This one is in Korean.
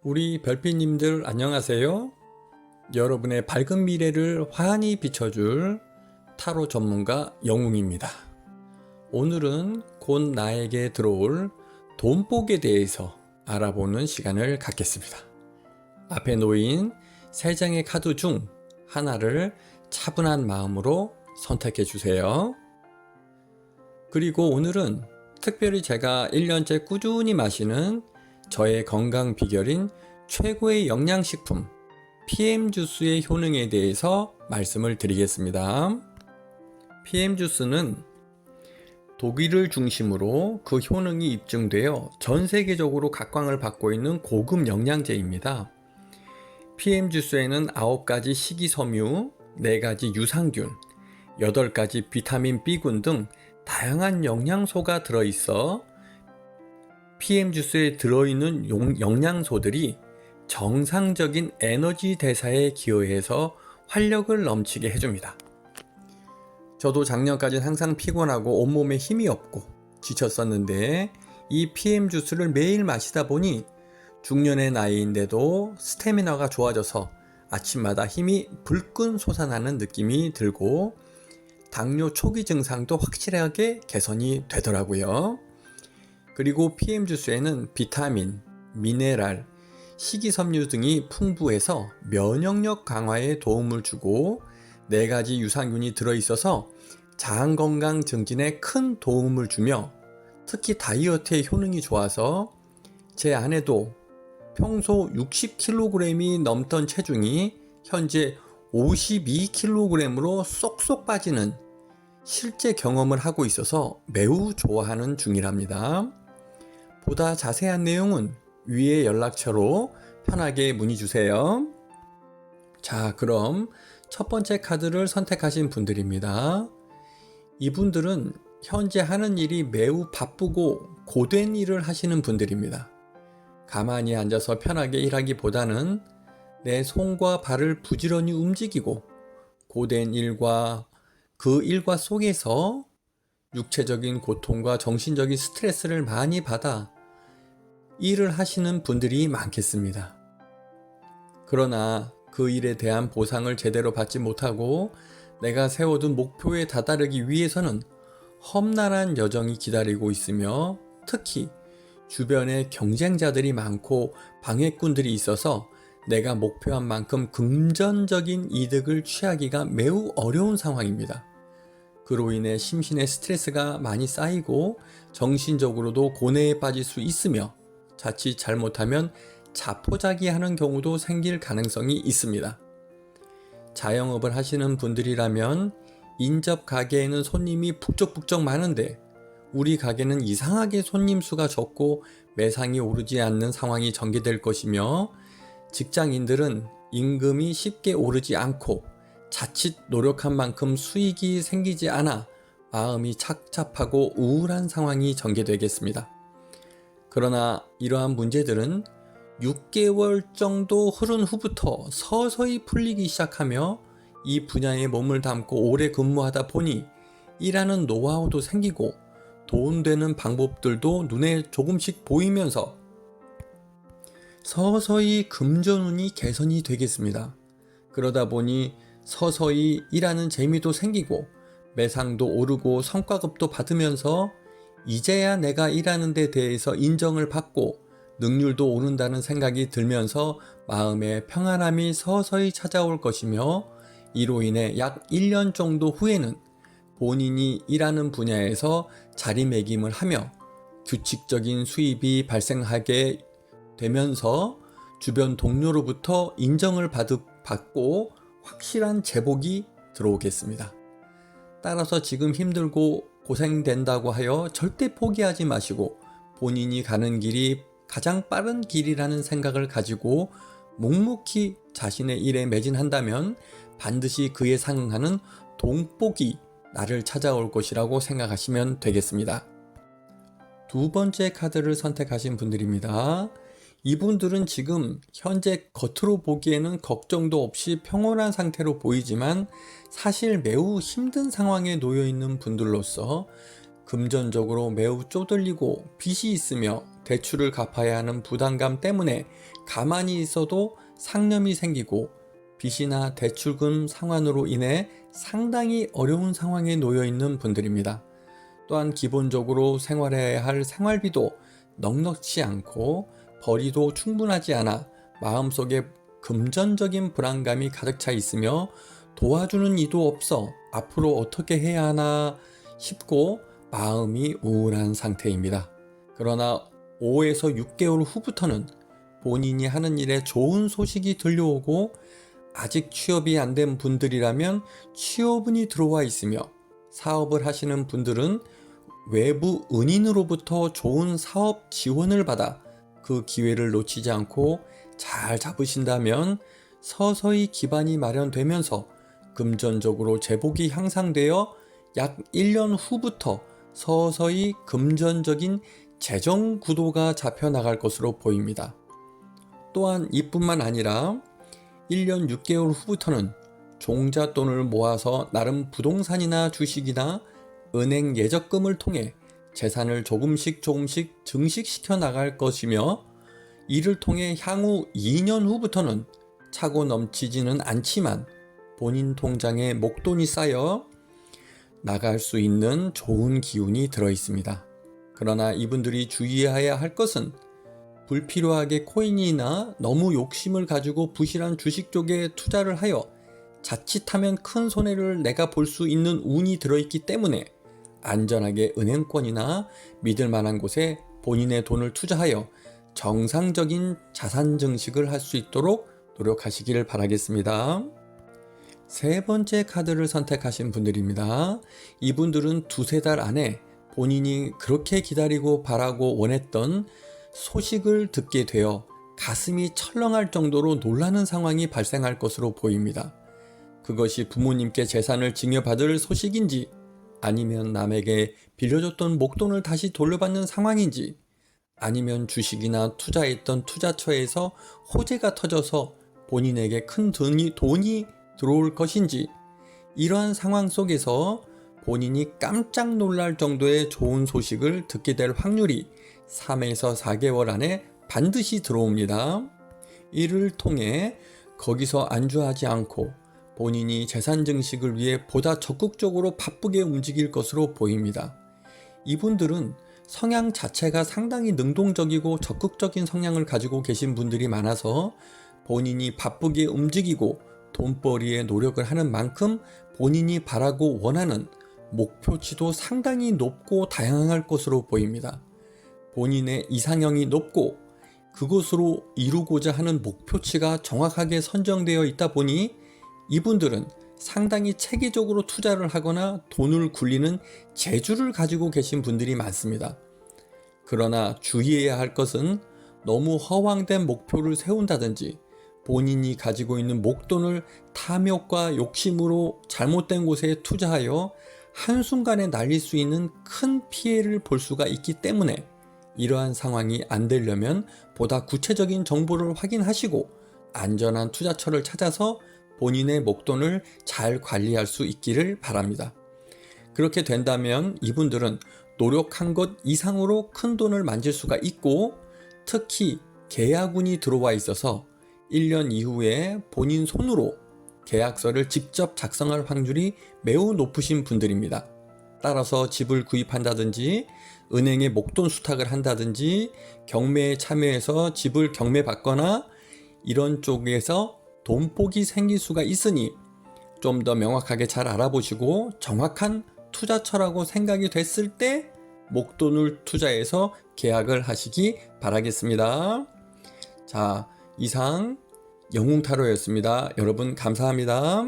우리 별빛님들 안녕하세요. 여러분의 밝은 미래를 환히 비춰줄 타로 전문가 영웅입니다. 오늘은 곧 나에게 들어올 돈복에 대해서 알아보는 시간을 갖겠습니다. 앞에 놓인 3장의 카드 중 하나를 차분한 마음으로 선택해 주세요. 그리고 오늘은 특별히 제가 1년째 꾸준히 마시는 저의 건강 비결인 최고의 영양식품 PM주스의 효능에 대해서 말씀을 드리겠습니다. PM주스는 독일을 중심으로 그 효능이 입증되어 전 세계적으로 각광을 받고 있는 고급 영양제입니다. PM주스에는 9가지 식이섬유, 4가지 유산균, 8가지 비타민 B군 등 다양한 영양소가 들어있어 PM주스에 들어있는 영양소들이 정상적인 에너지 대사에 기여해서 활력을 넘치게 해줍니다. 저도 작년까지는 항상 피곤하고 온몸에 힘이 없고 지쳤었는데 이 PM주스를 매일 마시다 보니 중년의 나이인데도 스태미나가 좋아져서 아침마다 힘이 불끈 솟아나는 느낌이 들고 당뇨 초기 증상도 확실하게 개선이 되더라고요. 그리고 PM주스에는 비타민, 미네랄, 식이섬유 등이 풍부해서 면역력 강화에 도움을 주고 4가지 유산균이 들어있어서 장건강 증진에 큰 도움을 주며 특히 다이어트에 효능이 좋아서 제 아내도 평소 60kg이 넘던 체중이 현재 52kg으로 쏙쏙 빠지는 실제 경험을 하고 있어서 매우 좋아하는 중이랍니다. 보다 자세한 내용은 위의 연락처로 편하게 문의 주세요. 자, 그럼 첫 번째 카드를 선택하신 분들입니다. 이분들은 현재 하는 일이 매우 바쁘고 고된 일을 하시는 분들입니다. 가만히 앉아서 편하게 일하기보다는 내 손과 발을 부지런히 움직이고 고된 일과 그 일과 속에서 육체적인 고통과 정신적인 스트레스를 많이 받아 일을 하시는 분들이 많겠습니다. 그러나 그 일에 대한 보상을 제대로 받지 못하고 내가 세워둔 목표에 다다르기 위해서는 험난한 여정이 기다리고 있으며 특히 주변에 경쟁자들이 많고 방해꾼들이 있어서 내가 목표한 만큼 금전적인 이득을 취하기가 매우 어려운 상황입니다. 그로 인해 심신의 스트레스가 많이 쌓이고 정신적으로도 고뇌에 빠질 수 있으며 자칫 잘못하면 자포자기하는 경우도 생길 가능성이 있습니다. 자영업을 하시는 분들이라면 인접 가게에는 손님이 북적북적 많은데 우리 가게는 이상하게 손님 수가 적고 매상이 오르지 않는 상황이 전개될 것이며 직장인들은 임금이 쉽게 오르지 않고 자칫 노력한 만큼 수익이 생기지 않아 마음이 착잡하고 우울한 상황이 전개되겠습니다. 그러나 이러한 문제들은 6개월 정도 흐른 후부터 서서히 풀리기 시작하며 이 분야에 몸을 담고 오래 근무하다 보니 일하는 노하우도 생기고 돈 되는 방법들도 눈에 조금씩 보이면서 서서히 금전운이 개선이 되겠습니다. 그러다 보니 서서히 일하는 재미도 생기고 매상도 오르고 성과급도 받으면서 이제야 내가 일하는 데 대해서 인정을 받고 능률도 오른다는 생각이 들면서 마음의 평안함이 서서히 찾아올 것이며 이로 인해 약 1년 정도 후에는 본인이 일하는 분야에서 자리매김을 하며 규칙적인 수입이 발생하게 되면서 주변 동료로부터 인정을 받고 확실한 제복이 들어오겠습니다. 따라서 지금 힘들고 고생된다고 하여 절대 포기하지 마시고 본인이 가는 길이 가장 빠른 길이라는 생각을 가지고 묵묵히 자신의 일에 매진한다면 반드시 그에 상응하는 돈복이 나를 찾아올 것이라고 생각하시면 되겠습니다. 두 번째 카드를 선택하신 분들입니다. 이분들은 지금 현재 겉으로 보기에는 걱정도 없이 평온한 상태로 보이지만 사실 매우 힘든 상황에 놓여 있는 분들로서 금전적으로 매우 쪼들리고 빚이 있으며 대출을 갚아야 하는 부담감 때문에 가만히 있어도 상념이 생기고 빚이나 대출금 상환으로 인해 상당히 어려운 상황에 놓여 있는 분들입니다. 또한 기본적으로 생활해야 할 생활비도 넉넉지 않고 벌이도 충분하지 않아 마음속에 금전적인 불안감이 가득 차 있으며 도와주는 이도 없어 앞으로 어떻게 해야 하나 싶고 마음이 우울한 상태입니다. 그러나 5에서 6개월 후부터는 본인이 하는 일에 좋은 소식이 들려오고 아직 취업이 안 된 분들이라면 취업운이 들어와 있으며 사업을 하시는 분들은 외부 은인으로부터 좋은 사업 지원을 받아 그 기회를 놓치지 않고 잘 잡으신다면 서서히 기반이 마련되면서 금전적으로 제복이 향상되어 약 1년 후부터 서서히 금전적인 재정 구도가 잡혀 나갈 것으로 보입니다. 또한 이뿐만 아니라 1년 6개월 후부터는 종잣돈을 모아서 나름 부동산이나 주식이나 은행 예적금을 통해 재산을 조금씩 증식시켜 나갈 것이며 이를 통해 향후 2년 후부터는 차고 넘치지는 않지만 본인 통장에 목돈이 쌓여 나갈 수 있는 좋은 기운이 들어 있습니다. 그러나 이분들이 주의해야 할 것은 불필요하게 코인이나 너무 욕심을 가지고 부실한 주식 쪽에 투자를 하여 자칫하면 큰 손해를 내가 볼 수 있는 운이 들어있기 때문에 안전하게 은행권이나 믿을 만한 곳에 본인의 돈을 투자하여 정상적인 자산 증식을 할 수 있도록 노력하시길 바라겠습니다. 세 번째 카드를 선택하신 분들입니다. 이분들은 두세 달 안에 본인이 그렇게 기다리고 바라고 원했던 소식을 듣게 되어 가슴이 철렁할 정도로 놀라는 상황이 발생할 것으로 보입니다. 그것이 부모님께 재산을 증여받을 소식인지 아니면 남에게 빌려줬던 목돈을 다시 돌려받는 상황인지 아니면 주식이나 투자했던 투자처에서 호재가 터져서 본인에게 큰 돈이 들어올 것인지 이러한 상황 속에서 본인이 깜짝 놀랄 정도의 좋은 소식을 듣게 될 확률이 3에서 4개월 안에 반드시 들어옵니다. 이를 통해 거기서 안주하지 않고 본인이 재산 증식을 위해 보다 적극적으로 바쁘게 움직일 것으로 보입니다. 이분들은 성향 자체가 상당히 능동적이고 적극적인 성향을 가지고 계신 분들이 많아서 본인이 바쁘게 움직이고 돈벌이에 노력을 하는 만큼 본인이 바라고 원하는 목표치도 상당히 높고 다양할 것으로 보입니다. 본인의 이상형이 높고 그것으로 이루고자 하는 목표치가 정확하게 선정되어 있다 보니 이분들은 상당히 체계적으로 투자를 하거나 돈을 굴리는 재주를 가지고 계신 분들이 많습니다. 그러나 주의해야 할 것은 너무 허황된 목표를 세운다든지 본인이 가지고 있는 목돈을 탐욕과 욕심으로 잘못된 곳에 투자하여 한순간에 날릴 수 있는 큰 피해를 볼 수가 있기 때문에 이러한 상황이 안 되려면 보다 구체적인 정보를 확인하시고 안전한 투자처를 찾아서 본인의 목돈을 잘 관리할 수 있기를 바랍니다. 그렇게 된다면 이분들은 노력한 것 이상으로 큰 돈을 만질 수가 있고 특히 계약운이 들어와 있어서 1년 이후에 본인 손으로 계약서를 직접 작성할 확률이 매우 높으신 분들입니다. 따라서 집을 구입한다든지 은행에 목돈 수탁을 한다든지 경매에 참여해서 집을 경매받거나 이런 쪽에서 돈복이 생길 수가 있으니 좀 더 명확하게 잘 알아보시고 정확한 투자처라고 생각이 됐을 때 목돈을 투자해서 계약을 하시기 바라겠습니다. 자, 이상 영웅타로였습니다. 여러분 감사합니다.